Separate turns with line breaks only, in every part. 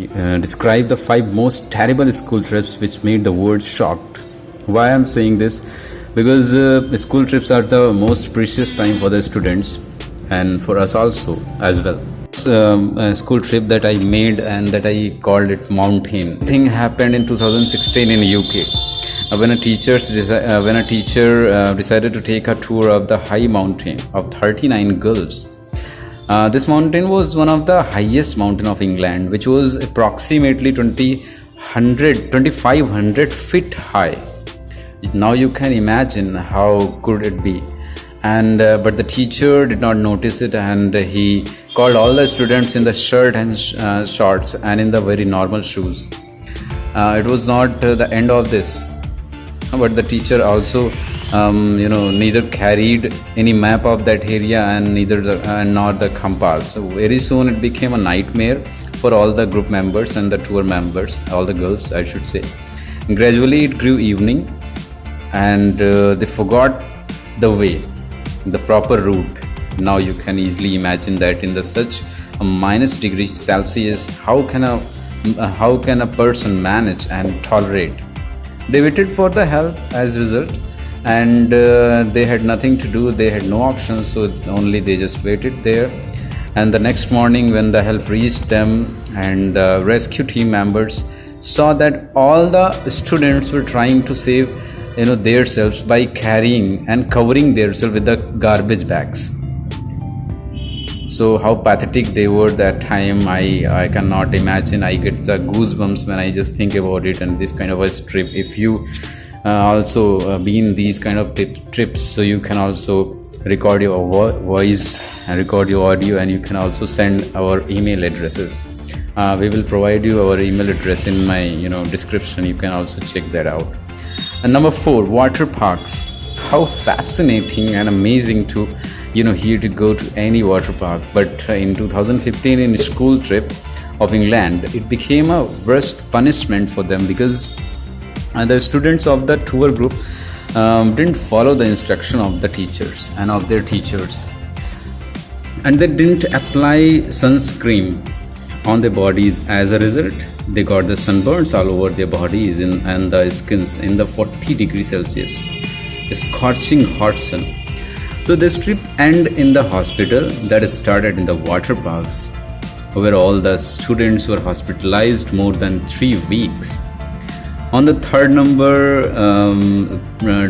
describe the 5 most terrible school trips which made the world shocked. Why I'm saying this? Because school trips are the most precious time for the students and for us also as well. A school trip that I made and that I called it mountain. Thing happened in 2016 in UK when a teacher decided to take a tour of the high mountain of 39 girls. This mountain was one of the highest mountain of England, which was approximately 2500 feet high. Now you can imagine how could it be. And but the teacher did not notice it, and he called all the students in the shirt and shorts and in the very normal shoes. It was not the end of this, but the teacher also neither carried any map of that area and nor the compass. So very soon it became a nightmare for all the group members and the tour members, all the girls I should say. Gradually it grew evening, and they forgot the way, the proper route. Now you can easily imagine that in the such a minus degree Celsius, how can a person manage and tolerate? They waited for the help as a result, and they had nothing to do, they had no option, so only they just waited there. And the next morning when the help reached them and the rescue team members saw that all the students were trying to save themselves by carrying and covering themselves with the garbage bags. So how pathetic they were that time, I cannot imagine. I get the goosebumps when I just think about it. And this kind of a trip, if you also been these kind of trips, so you can also record your voice and record your audio, and you can also send our email addresses. We will provide you our email address in my description. You can also check that out. And number 4, water parks. How fascinating and amazing to here to go to any water park. But in 2015 in a school trip of England, it became a worst punishment for them because the students of the tour group didn't follow the instruction of the teachers and of their teachers, and they didn't apply sunscreen on their bodies. As a result, they got the sunburns all over their bodies and the skins in the 40 degrees Celsius, scorching hot sun. So this trip ended in the hospital that started in the water parks, where all the students were hospitalized more than 3 weeks. On the third number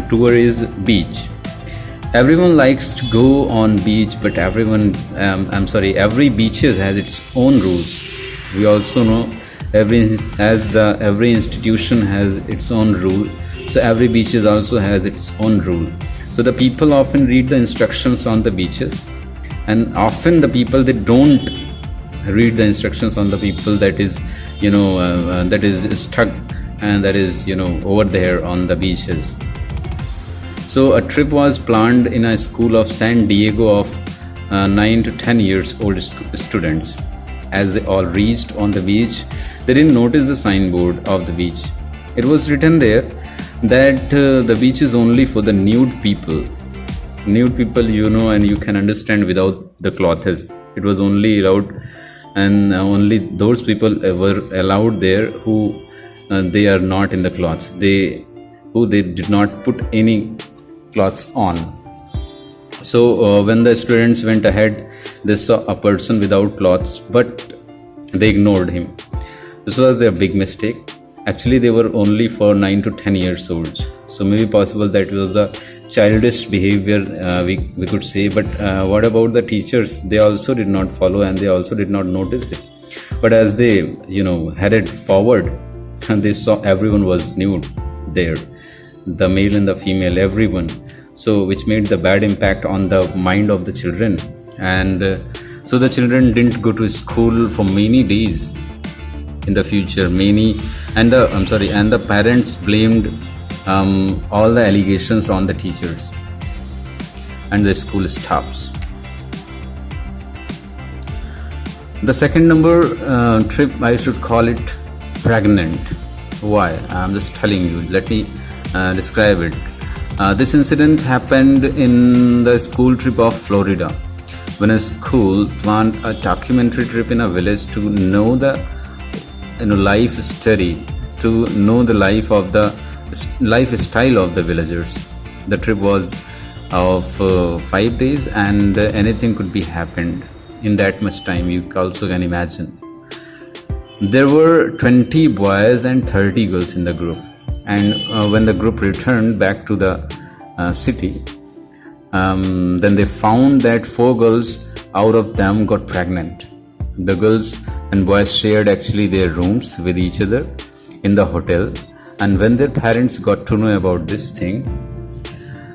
tour is beach. Everyone likes to go on beach, but every beaches has its own rules. We also know every institution has its own rule, so every beaches also has its own rule. So the people often read the instructions on the beaches, and often the people they don't read the instructions on the people that is that is stuck and that is over there on the beaches. So a trip was planned in a school of San Diego of 9 to 10 years old students. As they all reached on the beach, they didn't notice the signboard of the beach. It was written there that the beach is only for the nude people, and you can understand without the clothes. It was only allowed, and only those people were allowed there who they are not in the clothes, they did not put any clothes on. So when the students went ahead, they saw a person without clothes, but they ignored him. This was their big mistake. Actually, they were only for 9 to 10 years old. So maybe possible that it was a childish behavior, we could say. But what about the teachers? They also did not follow, and they also did not notice it. But as they headed forward, and they saw everyone was nude there, the male and the female, everyone. So which made the bad impact on the mind of the children. And so the children didn't go to school for many days in the future. And the parents blamed all the allegations on the teachers, and the school stops. The second number trip, I should call it pregnant. Why? I'm just telling you. Let me describe it. This incident happened in the school trip of Florida, when a school planned a documentary trip in a village to know the life study to know the lifestyle of the villagers. The trip was of 5 days, and anything could be happened in that much time. You also can imagine. There were 20 boys and 30 girls in the group, and when the group returned back to the city, then they found that 4 girls out of them got pregnant. The girls and boys shared actually their rooms with each other in the hotel, and when their parents got to know about this thing,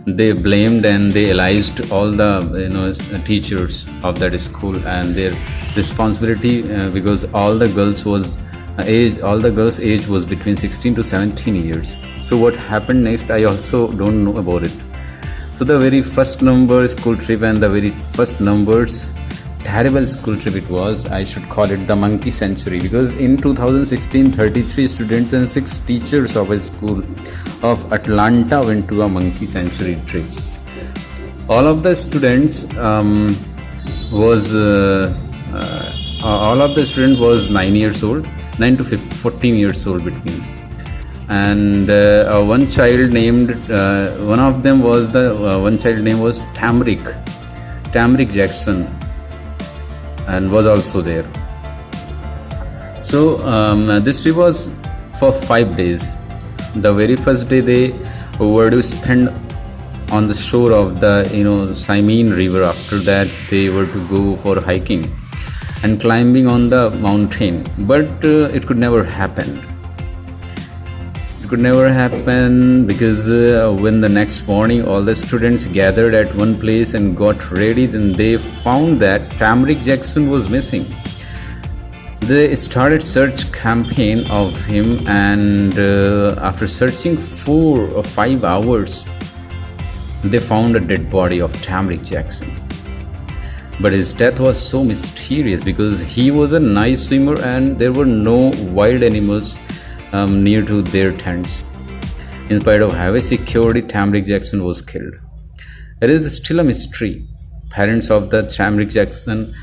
they blamed and they alleged all the teachers of that school and their responsibility, because all the girls age was between 16 to 17 years. So what happened next, I also don't know about it. So the very first number school trip and the very first numbers terrible school trip it was. I should call it the monkey century, because in 2016 33 students and 6 teachers of a school of Atlanta went to a monkey century trip. All of the students was 9 years old, 9 to 14 years old between, and one child named one of them was one child name was Tamrick Jackson, and was also there. So this trip was for 5 days. The very first day they were to spend on the shore of the Simien River. After that they were to go for hiking and climbing on the mountain, but it could never happen. It could never happen because when the next morning all the students gathered at one place and got ready, then they found that Tamrick Jackson was missing. They started search campaign of him, and after searching 4 or 5 hours, they found a dead body of Tamrick Jackson. But his death was so mysterious because he was a nice swimmer and there were no wild animals near to their tents. In spite of heavy security, Tamrick Jackson was killed. It is still a mystery. Parents of the Tamrick Jackson